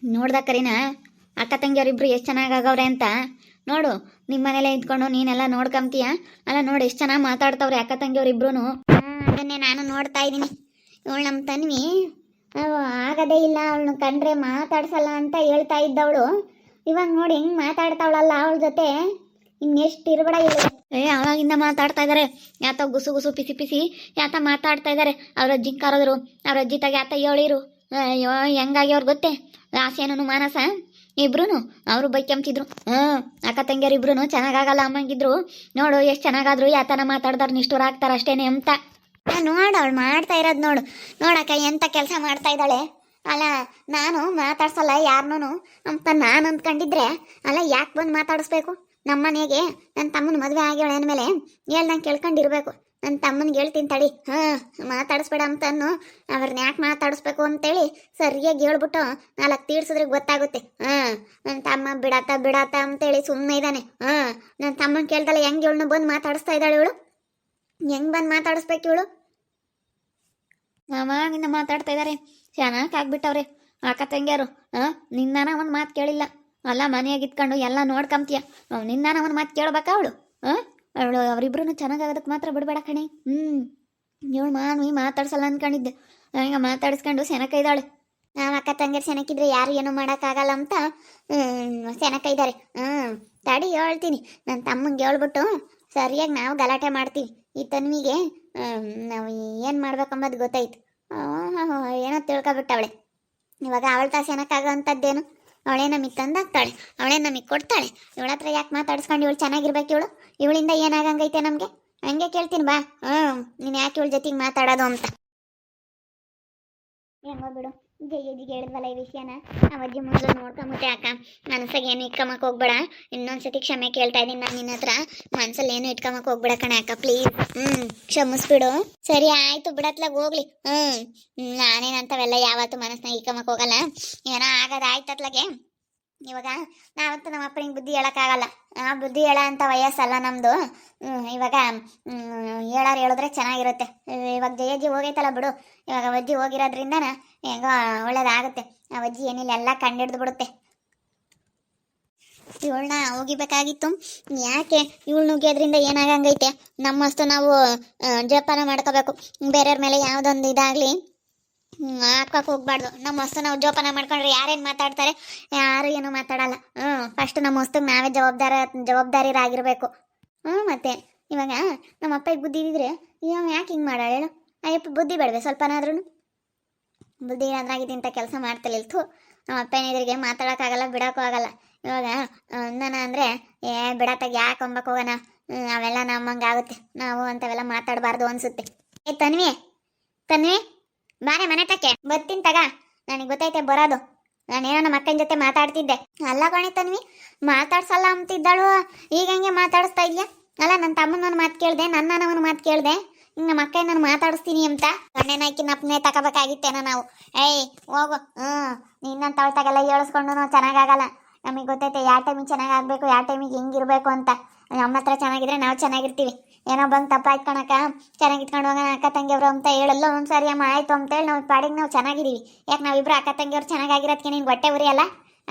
ನೋಡ್ದ ಕರೀನಾ, ಅಕ್ಕ ತಂಗಿಯವ್ರಿಬ್ರು ಎಷ್ಟು ಚೆನ್ನಾಗಿ ಆಗವ್ರೆ ಅಂತ. ನೋಡು, ನಿಮ್ಮ ಮನೇಲೆ ಇದ್ಕೊಂಡು ನೀನೆಲ್ಲ ನೋಡ್ಕೊಂತೀಯ. ಅಲ್ಲ ನೋಡಿ, ಎಷ್ಟು ಚೆನ್ನಾಗಿ ಮಾತಾಡ್ತವ್ರೆ ಅಕ್ಕ ತಂಗಿಯವ್ರಿಬ್ರು. ಅದನ್ನೇ ನಾನು ನೋಡ್ತಾ ಇದ್ದೀನಿ. ಇವಳು ನಮ್ಮ ತನ್ವಿ ಆಗದೇ ಇಲ್ಲ, ಅವಳನ್ನ ಕಂಡ್ರೆ ಮಾತಾಡ್ಸಲ್ಲ ಅಂತ ಹೇಳ್ತಾ ಇದ್ದವಳು ಇವಾಗ ನೋಡಿ ಹೆಂಗ್ ಮಾತಾಡ್ತಾವಳಲ್ಲ ಅವಳ ಜೊತೆ. ಇನ್ನೆಷ್ಟು ಇರ್ಬೇಡ ಹೇಳಿ. ಆವಾಗಿಂದ ಮಾತಾಡ್ತಾ ಇದಾರೆ, ಯಾತ ಗುಸು ಗುಸು ಪಿಸಿ ಪಿಸಿ ಯಾತ ಮಾತಾಡ್ತಾ ಇದಾರೆ. ಅವ್ರ ಅಜ್ಜಿ ಕರೆದ್ರು, ಅವ್ರ ಅಜ್ಜಿ ತಾಗ ಯಾತ ಹೇಳಿರು. ಅಯ್ಯೋ ಹೆಂಗಾಗಿ ಅವ್ರು ಗೊತ್ತೇ, ಆಸೇನೂ ಮಾನಸ ಇಬ್ರು ಅವರು ಬೈಕೆಂಬ್ತಿದ್ರು. ಅಕ್ಕ ತಂಗಿಯರಿಬ್ರು ಚೆನ್ನಾಗಾಗಲ್ಲ ಅಮ್ಮಂಗಿದ್ರು. ನೋಡು ಎಷ್ಟು ಚೆನ್ನಾಗಾದ್ರು ಯಾತನ ಮಾತಾಡ್ದಾರ ನಿಷ್ಠೂರ ಆಗ್ತಾರ ಅಷ್ಟೇನೆ ಅಂತ. ನೋಡು ಅವಳು ಮಾಡ್ತಾ ಇರೋದು ನೋಡು. ನೋಡಕ್ಕ ಎಂತ ಕೆಲಸ ಮಾಡ್ತಾ ಇದ್ದಾಳೆ. ಅಲ್ಲ ನಾನು ಮಾತಾಡ್ಸಲ್ಲ ಯಾರನ್ನೂ ಅಂತ ನಾನು ಅಂದ್ಕೊಂಡಿದ್ರೆ, ಅಲ್ಲ ಯಾಕೆ ಬಂದು ಮಾತಾಡಿಸ್ಬೇಕು ನಮ್ಮನೆಗೆ? ನನ್ನ ತಮ್ಮನ ಮದುವೆ ಆಗ್ಯಾಳೆ ಅಂದಮೇಲೆ ಹೇಳ್ದಂಗೆ ಕೇಳ್ಕೊಂಡಿರ್ಬೇಕು. ನನ್ನ ತಮ್ಮನಿಗೆ ಹೇಳ್ತೀನಿ ತಡಿ, ಮಾತಾಡಿಸ್ಬೇಡ ಅಂತನ್ನು, ಅವ್ರನ್ನ ಯಾಕೆ ಮಾತಾಡಿಸ್ಬೇಕು ಅಂತೇಳಿ ಸರಿಯಾಗಿ ಹೇಳ್ಬಿಟ್ಟು 4 ತೀಡ್ಸಿದ್ರೆ ಗೊತ್ತಾಗುತ್ತೆ. ನನ್ನ ತಮ್ಮ ಬಿಡಾತ ಅಂತೇಳಿ ಸುಮ್ಮನೆ ಇದ್ದಾನೆ. ನನ್ನ ತಮ್ಮನ ಕೇಳ್ದಲ್ಲ ಹೆಂಗೆ ಇವಳನ್ನ ಬಂದು ಮಾತಾಡಿಸ್ತಾ ಇದ್ದಾಳೆ ಇವಳು. ಹೆಂಗೆ ಬಂದು ಮಾತಾಡಿಸ್ಬೇಕು ಇವಳು? ಅವಾಗಿಂದ ಮಾತಾಡ್ತಾ ಇದ್ದಾರೆ, ಚೆನ್ನಾಗಿ ಆಗ್ಬಿಟ್ಟವ್ರೆ ಅಕ್ಕ ತಂಗಿಯರು. ನಿನ್ನಾನ ಒಂದು ಮಾತು ಕೇಳಿಲ್ಲ. ಅಲ್ಲ ಮನೆಯಾಗ ಇತ್ಕೊಂಡು ಎಲ್ಲ ನೋಡ್ಕೊಂತೀಯ, ನಿನ್ನಾನ ಒಂದು ಮಾತು ಕೇಳ್ಬೇಕಾ ಅವಳು? ಅವಳು ಅವರಿಬ್ರು ಚೆನ್ನಾಗಾಗೋದಕ್ಕೆ ಮಾತ್ರ ಬಿಡಬೇಡ ಕಣೆ. ಇವಳು ನಾನು ಮಾತಾಡ್ಸಲ್ಲ ಅಂದ್ಕೊಂಡಿದ್ದೆ, ಈಗ ಮಾತಾಡಿಸ್ಕೊಂಡು ಸೆನಕ ಇದ್ದಾಳೆ. ನಾವು ಅಕ್ಕ ತಂಗಿಯರು ಸೆನಕಿದ್ರೆ ಯಾರು ಏನೂ ಮಾಡೋಕ್ಕಾಗಲ್ಲ ಅಂತ ಸೆನಕ ಇದ್ದಾರೆ. ತಡಿ ಹೇಳ್ತೀನಿ, ನನ್ನ ತಮ್ಮಂಗೆ ಹೇಳ್ಬಿಟ್ಟು ಸರಿಯಾಗಿ ನಾವು ಗಲಾಟೆ ಮಾಡ್ತೀವಿ. ಈ ತನ್ವಿಗೆ ನಾವು ಏನು ಮಾಡ್ಬೇಕಂಬದು ಗೊತ್ತಾಯ್ತು. ಏನೋ ತಿಳ್ಕೊಬಿಟ್ಟವಳೆ. ಇವಾಗ ಅವಳ ತಾ ಸೆನಕ್ಕಾಗೋ ಅಂಥದ್ದೇನು? ಅವಳೇ ನಮಗೆ ತಂದಾಗ್ತಾಳೆ, ಅವಳೇ ನಮಗೆ ಕೊಡ್ತಾಳೆ. ಇವಳ ಹತ್ರ ಯಾಕೆ ಮಾತಾಡಿಸ್ಕೊಂಡು ಇವಳು ಚೆನ್ನಾಗಿರ್ಬೇಕು? ಇವಳಿಂದ ಏನಾಗಂಗೈತೆ ನಮಗೆ? ಹಂಗೆ ಕೇಳ್ತೀನಿ ಬಾ. ನೀನು ಯಾಕೆ ಇವಳ ಜೊತೆಗೆ ಮಾತಾಡೋದು ಅಂತ. ಹೆಂಗೋ ಬಿಡು, ಜಯ್ಯಜಿಗೆ ಹೇಳಿದ್ವಲ್ಲ ಈ ವಿಷಯನ. ಅವಜ್ಜಿ ಮುಂದೆ ನೋಡ್ಕೊಂಬಿಟ್ಟೆ ಅಕ್ಕ. ಮನಸ್ಸಾಗ ಏನು ಇಟ್ಕೊಂಬಕ್ಕೆ ಹೋಗ್ಬೇಡ. ಇನ್ನೊಂದ್ಸತಿ ಕ್ಷಮೆ ಕೇಳ್ತಾ ಇದ್ದೀನಿ ನಾನು ನಿನ್ನ ಹತ್ರ. ಮನ್ಸಲ್ಲಿ ಏನು ಇಟ್ಕೊಂಬಕ್ಕೆ ಹೋಗ್ಬೇಡ ಕಣೆ ಅಕ್ಕ, ಪ್ಲೀಸ್. ಕ್ಷಮಿಸ್ಬಿಡು. ಸರಿ ಆಯ್ತು ಬಿಡತ್ಲಾಗ ಹೋಗ್ಲಿ. ನಾನೇನಂತವೆಲ್ಲ ಯಾವತ್ತು ಮನಸ್ನಾಗ ಇಟ್ಕೊಂಬಕ್ಕೆ ಹೋಗಲ್ಲ. ಏನೋ ಆಗೋದಾಯ್ತತ್ಲಾಗೆ. ಇವಾಗ ನಾವಂತೂ ನಮ್ಮ ಅಪ್ಪನಿಗೆ ಬುದ್ಧಿ ಹೇಳೋಕ್ಕಾಗಲ್ಲ. ಬುದ್ಧಿ ಹೇಳೋ ಅಂಥ ವಯಸ್ಸಲ್ಲ ನಮ್ಮದು. ಇವಾಗ ಹೇಳಿದ್ರೆ ಚೆನ್ನಾಗಿರುತ್ತೆ. ಇವಾಗ ಜಯಜ್ಜಿ ಹೋಗೈತಲ್ಲ ಬಿಡು. ಇವಾಗ ಅಜ್ಜಿ ಹೋಗಿರೋದ್ರಿಂದ ಹೆಂಗೋ ಒಳ್ಳೇದಾಗುತ್ತೆ. ಆ ಅಜ್ಜಿ ಏನಿಲ್ಲ ಎಲ್ಲ ಕಂಡಿಡ್ದು ಬಿಡುತ್ತೆ. ಇವಳನ್ನ ಹೋಗಿಬೇಕಾಗಿತ್ತು. ಯಾಕೆ ಇವಳು ನುಗ್ಗಿಯೋದ್ರಿಂದ ಏನಾಗಂಗೈತೆ? ನಮ್ಮಷ್ಟು ನಾವು ಜೋಪಾನ ಮಾಡ್ಕೋಬೇಕು. ಬೇರೆಯವ್ರ ಮೇಲೆ ಯಾವುದೊಂದು ಇದಾಗಲಿ ಹಾಕಕ್ಕೆ ಹೋಗ್ಬಾರ್ದು. ನಮ್ಮ ವಸ್ತು ನಾವು ಜೋಪಾನ ಮಾಡ್ಕೊಂಡ್ರೆ ಯಾರೇನು ಮಾತಾಡ್ತಾರೆ? ಯಾರು ಏನು ಮಾತಾಡಲ್ಲ. ಫಸ್ಟ್ ನಮ್ಮ ವಸ್ತುಗೆ ನಾವೇ ಜವಾಬ್ದಾರಿರಾಗಿರ್ಬೇಕು. ಮತ್ತೆ ಇವಾಗ ನಮ್ಮ ಅಪ್ಪಗೆ ಬುದ್ಧಿ ಇದ್ದಿದ್ರೆ ಇವಾಗ ಯಾಕೆ ಹಿಂಗೆ ಮಾಡಾಳ ಹೇಳು? ಅಯ್ಯಪ್ಪ ಬುದ್ಧಿ ಬೇಡವೆ ಸ್ವಲ್ಪನಾದ್ರೂ? ಬುದ್ಧಿ ಏನಾದ್ರಾಗಿದೆ ಇಂಥ ಕೆಲಸ ಮಾಡ್ತಿಲ್ಲಿಲ್ತು. ನಮ್ಮ ಅಪ್ಪ ಏನಿದ್ರಿಗೆ ಮಾತಾಡೋಕ್ಕಾಗಲ್ಲ, ಬಿಡೋಕ್ಕೂ ಆಗಲ್ಲ. ಇವಾಗ ನಾನು ಅಂದರೆ ಬಿಡತ್ತಾಗ ಯಾಕೆ ಅಂಬಕ್ಕೆ ಹೋಗೋಣ? ಅವೆಲ್ಲ ನಮ್ಮಂಗೆ ಆಗುತ್ತೆ. ನಾವು ಅಂಥವೆಲ್ಲ ಮಾತಾಡಬಾರ್ದು ಅನಿಸುತ್ತೆ. ತನ್ವಿ ಬಾರೆ ಮನೆ ತಕ್ಕೆ ಬರ್ತೀನಿ ತಗ. ನನಗೆ ಗೊತ್ತೈತೆ ಬರೋದು. ನಾನೇನೋ ನಮ್ಮ ಅಕ್ಕನ ಜೊತೆ ಮಾತಾಡ್ತಿದ್ದೆ. ಅಲ್ಲ ಕಣೆ ತನ್ವಿ, ಮಾತಾಡ್ಸಲ್ಲ ಅಂತಿದ್ದಾಳು, ಈಗ ಹಂಗೆ ಮಾತಾಡಿಸ್ತಾ ಇದೆಯಾ? ಅಲ್ಲ ನನ್ನ ತಮ್ಮನ ಮಾತು ಕೇಳಿದೆ, ನನ್ನ ಮಾತು ಕೇಳಿದೆ, ಹಿಂಗೆ ನಮ್ಮ ಅಕ್ಕ ನಾನು ಮಾತಾಡಿಸ್ತೀನಿ ಅಂತ ಗಂಡನಾಯ್ಕಿನಪ್ಪನೇ ತಗೋಬೇಕಾಗಿತ್ತೇನೋ ನಾವು. ಹೋಗು. ನಿನ್ನಂತ ಅವಳ್ತಾಗೆಲ್ಲ ಹೇಳಿಸ್ಕೊಂಡು ನಾವು ಚೆನ್ನಾಗಾಗಲ್ಲ. ನಮಗೆ ಗೊತ್ತೈತೆ ಯಾವ ಟೈಮಿಗೆ ಚೆನ್ನಾಗಾಗಬೇಕು, ಯಾವ ಟೈಮಿಗೆ ಹೆಂಗಿರ್ಬೇಕು ಅಂತ. ನಮ್ಮ ಹತ್ರ ಚೆನ್ನಾಗಿದ್ರೆ ನಾವು ಚೆನ್ನಾಗಿರ್ತೀವಿ. ಏನೋ ಬಂದು ತಪ್ಪಾಯ್ತು ಕಣಕ್ಕ, ಚೆನ್ನಾಗಿ ಇಟ್ಕೊಂಡು ಹೋಗೋಣ ಅಕ್ಕ ತಂಗಿಯವರು ಅಂತ ಹೇಳಲ್ಲ. ಸರಿ ಅಮ್ಮ ಆಯಿತು ಅಂತೇಳಿ ನಾವು ಪಾಡಿಗೆ ನಾವು ಚೆನ್ನಾಗಿದ್ದೀವಿ. ಯಾಕೆ ನಾವಿಬ್ರು ಅಕ್ಕ ತಂಗಿಯವ್ರು ಚೆನ್ನಾಗಿರೋದಕ್ಕೆ ನಿನ್ಗೆ ಹೊಟ್ಟೆ ಉರಿಯಲ್ಲ?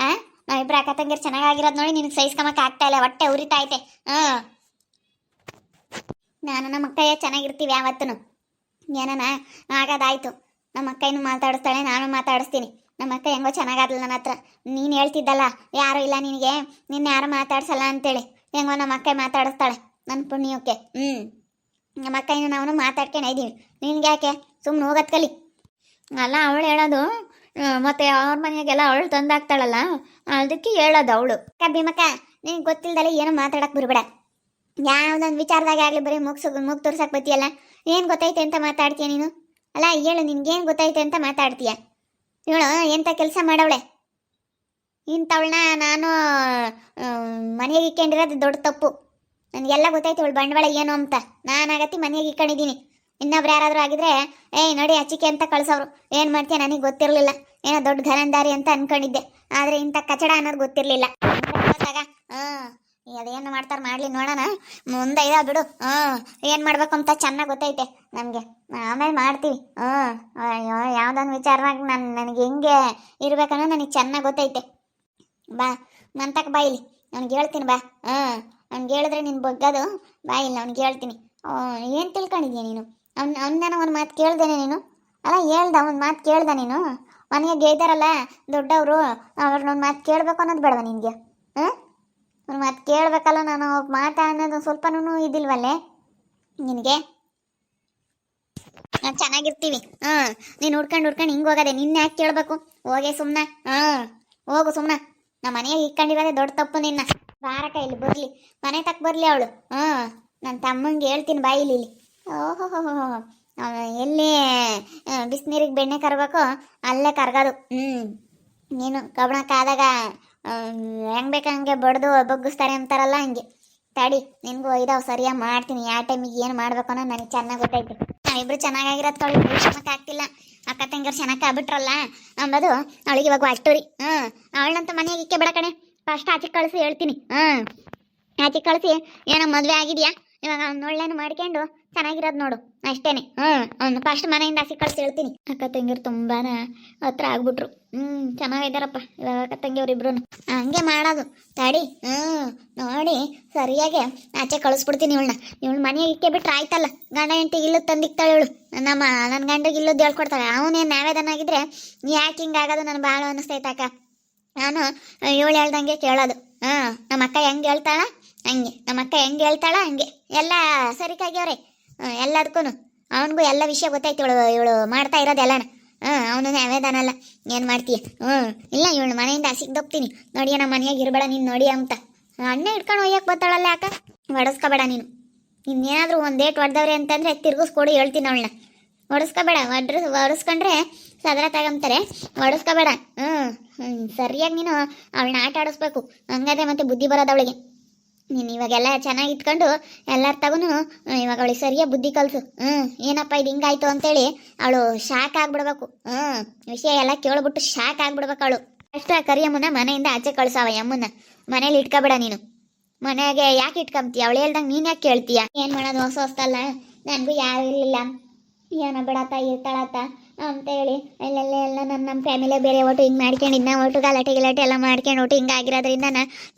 ನಾವಿಬ್ರು ಅಕ್ಕ ತಂಗಿಯರು ಚೆನ್ನಾಗಿರೋದು ನೋಡಿ ನಿನಗೆ ಸಹಿಸ್ಕೊಂಬಕ್ಕೆ ಆಗ್ತಾ ಇಲ್ಲ, ಹೊಟ್ಟೆ ಉರಿತಾ ಐತೆ. ನಾನು ನಮ್ಮ ಅಕ್ಕಯ್ಯ ಚೆನ್ನಾಗಿರ್ತೀವಿ ಯಾವತ್ತೂ. ಏನನ ಆಗೋದಾಯ್ತು. ನಮ್ಮ ಅಕ್ಕಯ್ಯನು ಮಾತಾಡಿಸ್ತಾಳೆ, ನಾನು ಮಾತಾಡಿಸ್ತೀನಿ. ನಮ್ಮ ಅಕ್ಕ ಹೆಂಗೋ ಚೆನ್ನಾಗಾದ್ಲು ನನ್ನ ಹತ್ರ. ನೀನು ಹೇಳ್ತಿದ್ದಲ್ಲ ಯಾರು ಇಲ್ಲ ನಿನಗೆ, ನಿನ್ನ ಯಾರು ಮಾತಾಡ್ಸಲ್ಲ ಅಂತೇಳಿ. ಹೆಂಗೋ ನಮ್ಮ ಅಕ್ಕ ಮಾತಾಡಿಸ್ತಾಳೆ ನನ್ನ ಪುಣ್ಯಕ್ಕೆ. ನಮ್ಮ ಅಕ್ಕಯ್ಯನ ನಾವು ಮಾತಾಡ್ಕೊಂಡೇ ಇದ್ದೀವಿ. ನಿನ್ಗೆ ಯಾಕೆ ಸುಮ್ಮನೆ ಹೋಗೋದು ಕಲಿ. ಅಲ್ಲ ಅವಳು ಹೇಳೋದು, ಮತ್ತೆ ಅವ್ರ ಮನೆಯಾಗೆಲ್ಲ ಅವಳು ತಂದಾಕ್ತಾಳಲ್ಲ ಅದಕ್ಕೆ ಹೇಳೋದು ಅವಳು. ಭೀಮಕ್ಕ ನಿನಗೆ ಗೊತ್ತಿಲ್ದಲ್ಲ ಏನೋ ಮಾತಾಡಕ್ಕೆ ಬಿಡಬೇಡ. ಯಾವುದೊಂದು ವಿಚಾರದಾಗ ಆಗಲಿ ಬರೀ ಮೂಗು ತೋರ್ಸಕ್ಕೆ ಬತ್ತೀಯಲ್ಲ. ಏನು ಗೊತ್ತೈತೆ ಅಂತ ಮಾತಾಡ್ತೀಯ ನೀನು? ಅಲ್ಲ ಹೇಳು, ನಿನ್ಗೇನು ಗೊತ್ತೈತೆ ಅಂತ ಮಾತಾಡ್ತೀಯ? ಇವಳು ಎಂಥ ಕೆಲಸ ಮಾಡವಳೆ? ಇಂಥವಳನ್ನ ನಾನು ಮನೆಗೆ ಇಕ್ಕೊಂಡಿರೋದು ದೊಡ್ಡ ತಪ್ಪು. ನನಗೆಲ್ಲ ಗೊತ್ತೈತೆ ಇವಳು ಬಂಡವಾಳ ಏನು ಅಂತ. ನಾನಾಗತ್ತಿ ಮನೆಗೆ ಇಕ್ಕೊಂಡಿದ್ದೀನಿ. ಇನ್ನೊಬ್ರು ಯಾರಾದರೂ ಆಗಿದ್ರೆ ನೋಡಿ ಅಚ್ಚಿಕೆ ಅಂತ ಕಳ್ಸೋರು. ಏನು ಮಾಡ್ತೀಯ ನನಗೆ ಗೊತ್ತಿರಲಿಲ್ಲ. ಏನೋ ದೊಡ್ಡ ಘನಂದಾರಿ ಅಂತ ಅನ್ಕೊಂಡಿದ್ದೆ. ಆದರೆ ಇಂಥ ಕಚಡ ಅನ್ನೋದು ಗೊತ್ತಿರಲಿಲ್ಲ. ಅದೇನು ಮಾಡ್ತಾರೆ ಮಾಡಲಿ ನೋಡೋಣ. ಮುಂದೆ ಇದಾವೆ ಬಿಡು. ಏನು ಮಾಡ್ಬೇಕು ಅಂತ ಚೆನ್ನಾಗಿ ಗೊತ್ತೈತೆ ನಮಗೆ. ಆಮೇಲೆ ಮಾಡ್ತೀವಿ. ಅಯ್ಯೋ ಯಾವುದೊಂದು ವಿಚಾರವಾಗಿ ನನಗೆ ಹೆಂಗೆ ಇರ್ಬೇಕನ್ನೋ ನನಗೆ ಚೆನ್ನಾಗಿ ಗೊತ್ತೈತೆ. ಬಾ ಮಂತಕ್ಕೆ ಬಾ ಇಲ್ಲಿ, ಅವ್ನಿಗೆ ಹೇಳ್ತೀನಿ ಬಾ. ಅವ್ನಿಗೆ ಹೇಳಿದ್ರೆ ನೀನು ಬಗ್ಗದು. ಬಾ ಇಲ್ಲ, ಅವ್ನಿಗೆ ಹೇಳ್ತೀನಿ. ಏನು ತಿಳ್ಕೊಂಡಿದ್ಯಾ ನೀನು? ಅವ್ನ ಒಂದು ಮಾತು ಕೇಳ್ದೇನೆ ನೀನು? ಅಲ್ಲ ಹೇಳ್ದ, ಒಂದು ಮಾತು ಕೇಳ್ದ ನೀನು? ಮನೆಗೆ ಗೇಯ್ದಾರಲ್ಲ ದೊಡ್ಡವರು, ಅವ್ರನ್ನೊಂದು ಮಾತು ಕೇಳಬೇಕು ಅನ್ನೋದು ಬೇಡವ ನಿನಗೆ? ಒಂದು ಮಾತು ಕೇಳಬೇಕಲ್ಲ, ನಾನು ಮಾತಾ ಅನ್ನೋದು ಸ್ವಲ್ಪನೂ ಇದಿಲ್ವಲ್ಲೇ ನಿನಗೆ? ನಾವು ಚೆನ್ನಾಗಿರ್ತೀವಿ. ನೀನು ಹುಡ್ಕೊಂಡು ಹಿಂಗೆ ಹೋಗದೆ, ನಿನ್ನ ಯಾಕೆ ಕೇಳಬೇಕು? ಹೋಗೇ ಸುಮ್ಮನೆ. ಹೋಗು ಸುಮ್ಮನೆ. ನಮ್ಮ ಮನೆಯಾಗ ಇಕ್ಕೊಂಡಿರೋದೇ ದೊಡ್ಡ ತಪ್ಪು ನಿನ್ನ. ಬಾರಕ ಇಲ್ಲಿ ಬರಲಿ, ಮನೆ ತಕ್ಕ ಬರಲಿ ಅವಳು. ನನ್ನ ತಮ್ಮಂಗೆ ಹೇಳ್ತೀನಿ ಬಾಯಿಲಿ ಇಲ್ಲಿ. ಓಹೋ, ಎಲ್ಲಿ ಬಿಸಿನೀರಿಗೆ ಬೆಣ್ಣೆ ಕರಬೇಕು ಅಲ್ಲೇ ಕರ್ಗೋದು. ನೀನು ಕಬ್ಬಣಕ್ಕಾದಾಗ ಹೆಂಗೆ ಬೇಕಂಗೆ ಬಡ್ದು ಬಗ್ಗಿಸ್ತಾರೆ ಅಂತಾರಲ್ಲ, ಹಂಗೆ. ತಡಿ, ನಿನಗೂ ಇದಾವೆ ಸರಿಯಾಗಿ ಮಾಡ್ತೀನಿ. ಯಾವ ಟೈಮಿಗೆ ಏನು ಮಾಡ್ಬೇಕು ಅನ್ನೋದು ನನಗೆ ಚೆನ್ನಾಗಿ ಗೊತ್ತೈತಿ. ನಾವಿಬ್ರು ಚೆನ್ನಾಗಿರೋದು ತೊಳಿ ಕ್ಷಮಕ್ಕೆ ಆಗ್ತಿಲ್ಲ. ಅಕ್ಕ ತಂಗಿಯರು ಚೆನ್ನಾಗಿ ಆಗ್ಬಿಟ್ರಲ್ಲ ಅಂಬದು ಅವಳಿಗೆ ಇವಾಗ ಅಷ್ಟುರಿ. ಅವಳಂತ ಮನೆಯಾಗ ಇಕ್ಕೆ ಬಿಡ ಕಣೆ. ಫಸ್ಟ್ ಆಚೆ ಕಳಿಸಿ ಹೇಳ್ತೀನಿ. ಆಚೆ ಕಳಿಸಿ ಏನೋ ಮದುವೆ ಆಗಿದೆಯಾ ಇವಾಗ ಅವ್ನು ಒಳ್ಳೆನು ಮಾಡ್ಕೊಂಡು ಚೆನ್ನಾಗಿರೋದು ನೋಡು ಅಷ್ಟೇನೆ. ಅವ್ನು ಫಸ್ಟ್ ಮನೆಯಿಂದ ಆಚೆ ಕಳಿಸಿ ಹೇಳ್ತೀನಿ. ಅಕ್ಕ ತಂಗಿಯರು ತುಂಬಾನ ಹತ್ರ ಆಗ್ಬಿಟ್ರು. ಚೆನ್ನಾಗಿದ್ದಾರಪ್ಪ ಇವಾಗ ಅಕ್ಕ ತಂಗಿಯವ್ರು ಇಬ್ರು. ಹಂಗೆ ಮಾಡೋದು. ತಡಿ, ನೋಡಿ ಸರಿಯಾಗಿ ಆಚೆ ಕಳಿಸ್ಬಿಡ್ತೀನಿ ಇವಳನ್ನ. ಇವಳು ಮನೆಗೆ ಇಕ್ಕೆ ಬಿಟ್ರೆ ಆಯ್ತಲ್ಲ. ಗಂಡ ಹೆಂಡತಿಗೆ ಇಲ್ಲದ ತಂದಿಕ್ತಾಳೆ ಇವಳು. ನನ್ನ ಗಂಡಗೆ ಇಲ್ಲದ್ದು ಹೇಳ್ಕೊಡ್ತಾಳೆ. ಅವನೇನು ನಾವೇದನಾಗಿದ್ರೆ ಯಾಕೆ ಹಿಂಗಾಗೋದು ನನಗೆ ಭಾಳ ಅನ್ನಿಸ್ತೈತೆ ಅಕ್ಕ. ನಾನು ಇವಳು ಹೇಳ್ದಂಗೆ ಕೇಳೋದು. ನಮ್ಮ ಅಕ್ಕ ಹೆಂಗೆ ಹೇಳ್ತಾಳ ಹಂಗೆ, ನಮ್ಮ ಅಕ್ಕ ಹೆಂಗೆ ಹೇಳ್ತಾಳ ಹಂಗೆ ಎಲ್ಲ ಸರಿಕಾಗ್ಯವ್ರೆ ಎಲ್ಲದಕ್ಕೂ. ಅವನಿಗೂ ಎಲ್ಲ ವಿಷಯ ಗೊತ್ತಾಯ್ತು ಇವಳು ಮಾಡ್ತಾ ಇರೋದೆಲ್ಲನ. ಅವನು ನಾವೇದಾನಲ್ಲ. ಏನು ಮಾಡ್ತೀಯ? ಇಲ್ಲ, ಇವಳು ಮನೆಯಿಂದ ಸಿಗ್ದೋಗ್ತೀನಿ. ನೋಡಿ ನಮ್ಮ ಮನೆಯಾಗ ಇರಬೇಡ ನೀನು ನೋಡಿ ಅಂತ. ಅಣ್ಣ ಹಿಡ್ಕೊಂಡು ಒಯ್ಯಕ್ಕೆ ಬರ್ತಾಳಲ್ಲ ಯಾಕ? ಹೊಡೆಸ್ಕೋಬೇಡ ನೀನು. ಇನ್ನೇನಾದರೂ ಒಂದು ಡೇಟ್ ಹೊಡೆದವ್ರೆ ಅಂತಂದರೆ ತಿರ್ಗಿಸ್ಕೊಡು ಹೇಳ್ತೀನಿ ಅವಳನ್ನ. ಹೊಡೆಸ್ಕೋಬೇಡ. ಹೊಡೆಸ್ಕೊಂಡ್ರೆ ಸದರ ತಗೊಂತಾರೆ. ಹೊಡೆಸ್ಕೋಬೇಡ. ಸರಿಯಾಗಿ ನೀನು ಅವಳನ್ನ ಆಟ ಆಡಿಸ್ಬೇಕು. ಹಂಗಾದ್ರೆ ಮತ್ತೆ ಬುದ್ಧಿ ಬರೋದು ಅವಳಿಗೆ. ನೀನು ಇವಾಗೆಲ್ಲ ಚೆನ್ನಾಗಿ ಇಟ್ಕೊಂಡು ಎಲ್ಲರ ತಗೊಂಡು ಇವಾಗ ಅವಳಿಗೆ ಸರಿಯಾಗಿ ಬುದ್ಧಿ ಕಲಿಸು. ಏನಪ್ಪ ಇದು ಹಿಂಗಾಯ್ತು ಅಂತೇಳಿ ಅವಳು ಶಾಕ್ ಆಗ್ಬಿಡ್ಬೇಕು. ವಿಷಯ ಎಲ್ಲ ಕೇಳ್ಬಿಟ್ಟು ಶಾಕ್ ಆಗ್ಬಿಡ್ಬೇಕು ಅವಳು. ಅಷ್ಟು ಆ ಕರಿಯಮ್ಮನ ಮನೆಯಿಂದ ಆಚೆ ಕಳ್ಸವ. ಅಮ್ಮನ ಮನೇಲಿ ಇಟ್ಕೋಬೇಡ ನೀನು. ಮನೆಗೆ ಯಾಕೆ ಇಟ್ಕೊಂತೀಯ? ಅವಳು ಹೇಳ್ದಂಗೆ ನೀನು ಯಾಕೆ ಕೇಳ್ತೀಯ? ಏನು ಮಾಡೋದು, ಹೊಸಲ್ಲ. ನನಗೂ ಯಾರು ಇರಲಿಲ್ಲ. ಏನೋ ಬಿಡತ್ತ ಇರ್ತಾಳತ್ತ ಅಂತೇಳಿ ಎಲ್ಲ ನಮ್ಮ ಫ್ಯಾಮಿಲಿ ಬೇರೆ ಒಟ್ಟು ಹಿಂಗೆ ಮಾಡ್ಕೊಂಡಿದ್ನ. ಒಟ್ಟು ಗಲಾಟೆ ಎಲ್ಲ ಮಾಡ್ಕೊಂಡು ಒಟ್ಟು ಹಿಂಗೆ ಆಗಿರೋದ್ರಿಂದ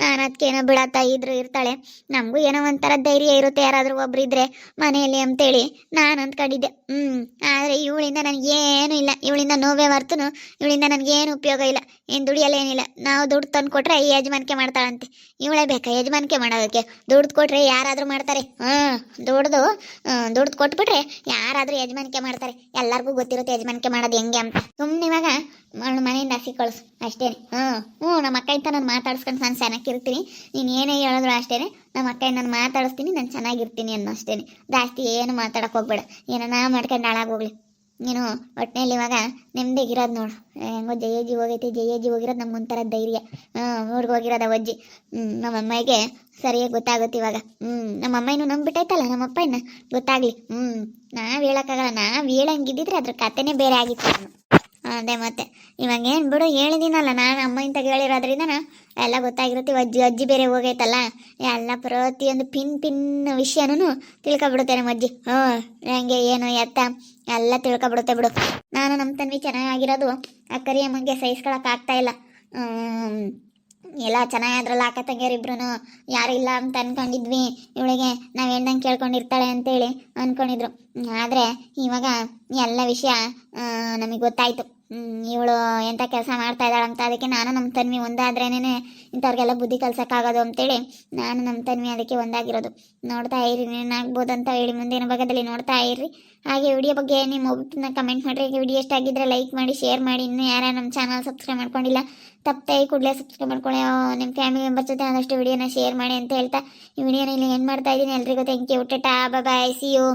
ನಾನು ಅದಕ್ಕೇನೋ ಬಿಡತ್ತ ಇರ್ತಾಳೆ. ನಮಗೂ ಏನೋ ಒಂಥರ ಧೈರ್ಯ ಇರುತ್ತೆ ಯಾರಾದರೂ ಒಬ್ರು ಇದ್ರೆ ಮನೆಯಲ್ಲಿ ಅಂತೇಳಿ ನಾನು ಅಂದ್ಕೊಂಡಿದ್ದೆ. ಆದರೆ ಇವಳಿಂದ ನನಗೇನು ಇಲ್ಲ. ಇವಳಿಂದ ನೋವೇ ಹೊರ್ತನು. ಇವಳಿಂದ ನನಗೇನು ಉಪಯೋಗ ಇಲ್ಲ. ಏನು ದುಡಿಯಲ್ಲ ಏನಿಲ್ಲ. ನಾವು ದುಡ್ಡು ತಂದು ಕೊಟ್ರೆ ಈ ಯಜಮಾನಿಕೆ ಮಾಡ್ತಾಳಂತೆ. ಇವಳೇ ಬೇಕಾ ಯಜಮಾನಿಕೆ ಮಾಡೋದಕ್ಕೆ? ದುಡ್ಡು ಕೊಟ್ರೆ ಯಾರಾದರೂ ಮಾಡ್ತಾರೆ. ದುಡ್ಡು ಕೊಟ್ಬಿಟ್ರೆ ಯಾರಾದರೂ ಯಜಮಾನಿಕೆ ಮಾಡ್ತಾರೆ. ಎಲ್ಲರಿಗೂ ಗೊತ್ತಿರುತ್ತೆ ಯಜಮಾನಿಕೆ ಮಾಡೋದು ಹೆಂಗೆ ಅಂತ. ಸುಮ್ಮನೆ ಇವಾಗ ಮನೆಯಿಂದ ಹಸಿ ಕಳಿಸು ಅಷ್ಟೇನೆ. ನಮ್ಮ ಅಕ್ಕಯಿಂದ ನಾನು ಮಾತಾಡ್ಸ್ಕೊಂಡು ನಾನು ಚೆನ್ನಾಗಿರ್ತೀನಿ. ನೀನು ಏನೇ ಹೇಳಿದ್ರು ಅಷ್ಟೇನೆ. ನಮ್ಮ ಅಕ್ಕಯಿಂದ ನಾನು ಮಾತಾಡಿಸ್ತೀನಿ, ನಾನು ಚೆನ್ನಾಗಿರ್ತೀನಿ ಅನ್ನೋ ಅಷ್ಟೇನೆ. ಜಾಸ್ತಿ ಏನು ಮಾತಾಡೋಕೆ ಹೋಗ್ಬೇಡ. ಏನೋ ಮಾಡ್ಕೊಂಡು ಹಾಳಾಗೋಗ್ಲಿ ನೀನು. ಒಟ್ಟಿನಲ್ಲಿ ಇವಾಗ ನೆಮ್ಮದಿಗಿರೋದು ನೋಡು. ಹೆಂಗೋ ಜಯಜ್ಜಿ ಹೋಗೈತಿ. ಜಯಜ್ಜಿ ಹೋಗಿರೋದು ನಮ್ಗೆ ಒಂಥರ ಧೈರ್ಯ. ಊರಿಗೆ ಹೋಗಿರೋದು ಅವಜ್ಜಿ. ನಮ್ಮ ಅಮ್ಮಗೆ ಸರಿಯಾಗಿ ಗೊತ್ತಾಗುತ್ತೆ ಇವಾಗ. ನಮ್ಮ ಅಮ್ಮನೂ ನಂಬಿಬಿಟ್ಟೈತಲ್ಲ ನಮ್ಮ ಅಪ್ಪನ ಗೊತ್ತಾಗ್ಲಿ. ನಾವು ಹೇಳೋಕ್ಕಾಗಲ್ಲ. ನಾವು ಹೇಳಂಗಿದ್ದಿದ್ರೆ ಅದ್ರ ಕತೆನೇ ಬೇರೆ ಆಗಿತ್ತು. ಅದೇ ಮತ್ತೆ ಇವಾಗ ಏನು ಬಿಡು, ಹೇಳಿದ್ದೀನಲ್ಲ ನಾನು ಅಮ್ಮಂತ ಹೇಳಿರೋದ್ರಿಂದ ಎಲ್ಲ ಗೊತ್ತಾಗಿರುತ್ತೆ. ಅಜ್ಜಿ ಬೇರೆ ಹೋಗೈತಲ್ಲ, ಎಲ್ಲ ಪ್ರತಿಯೊಂದು ಪಿನ್ ವಿಷಯನೂ ತಿಳ್ಕೊಬಿಡುತ್ತೆ ನಮ್ಮ ಅಜ್ಜಿ. ಹೆಂಗೆ ಏನು ಎತ್ತ ಎಲ್ಲ ತಿಳ್ಕೊಬಿಡುತ್ತೆ ಬಿಡು. ನಾನು ನಮ್ಮ ತಂದೆ ಚೆನ್ನಾಗಿರೋದು ಆ ಕರಿಯಮ್ಮಂಗೆ ಸಹಿಸ್ಕೊಳಕ್ಕೆ ಆಗ್ತಾ ಇಲ್ಲ. ಎಲ್ಲ ಚೆನ್ನಾಗಾದ್ರಲ್ಲ ಅಕ್ಕ ತಂಗಿಯರಿಬ್ರು. ಯಾರು ಇಲ್ಲ ಅಂತ ಅನ್ಕೊಂಡಿದ್ವಿ. ಇವಳಿಗೆ ನಾವು ಹೇಳ್ದಂಗೆ ಕೇಳ್ಕೊಂಡಿರ್ತಾಳೆ ಅಂತೇಳಿ ಅಂದ್ಕೊಂಡಿದ್ರು. ಆದರೆ ಇವಾಗ ಎಲ್ಲ ವಿಷಯ ನಮಗೆ ಗೊತ್ತಾಯಿತು. ಇವಳು ಎಂಥ ಕೆಲಸ ಮಾಡ್ತಾ ಇದ್ದಾಳೆ ಅಂತ. ಅದಕ್ಕೆ ನಾನು ನಮ್ಮ ತನ್ವಿ ಒಂದಾದ್ರೇನೆ ಇಂಥವ್ರಿಗೆಲ್ಲ ಬುದ್ಧಿ ಕಲ್ಸೋಕ್ಕಾಗೋದು ಅಂತೇಳಿ ನಾನು ನಮ್ಮ ತನ್ವಿ ಅದಕ್ಕೆ ಒಂದಾಗಿರೋದು. ನೋಡ್ತಾ ಇರಿ ಏನಾಗ್ಬೋದಂತ ಹೇಳಿ ಮುಂದಿನ ಭಾಗದಲ್ಲಿ ನೋಡ್ತಾ ಇರ್ರಿ. ಹಾಗೆ ವಿಡಿಯೋ ಬಗ್ಗೆ ನಿಮ್ಮ ಒಬ್ಬರನ್ನ ಕಮೆಂಟ್ ಮಾಡಿರಿ. ವಿಡಿಯೋ ಇಷ್ಟ ಆಗಿದ್ದರೆ ಲೈಕ್ ಮಾಡಿ, ಶೇರ್ ಮಾಡಿ. ಇನ್ನೂ ಯಾರು ನಮ್ಮ ಚಾನಲ್ ಸಬ್ಸ್ಕ್ರೈಬ್ ಮಾಡ್ಕೊಂಡಿಲ್ಲ ತಪ್ಪದೆ ಕೂಡಲೇ ಸಬ್ಸ್ಕ್ರೈಬ್ ಮಾಡ್ಕೊಳ್ಳಿ. ನಿಮ್ಮ ಫ್ಯಾಮಿಲಿ ಮೆಂಬರ್ಸ್ ಜೊತೆ ಆದಷ್ಟು ವಿಡಿಯೋನ ಶೇರ್ ಮಾಡಿ ಅಂತ ಹೇಳ್ತಾ ಈ ವಿಡಿಯೋನ ಇಲ್ಲಿ ಏನು ಮಾಡ್ತಾ ಇದ್ದೀನಿ. ಎಲ್ರಿಗೂ thank you. Tata, bye, see you.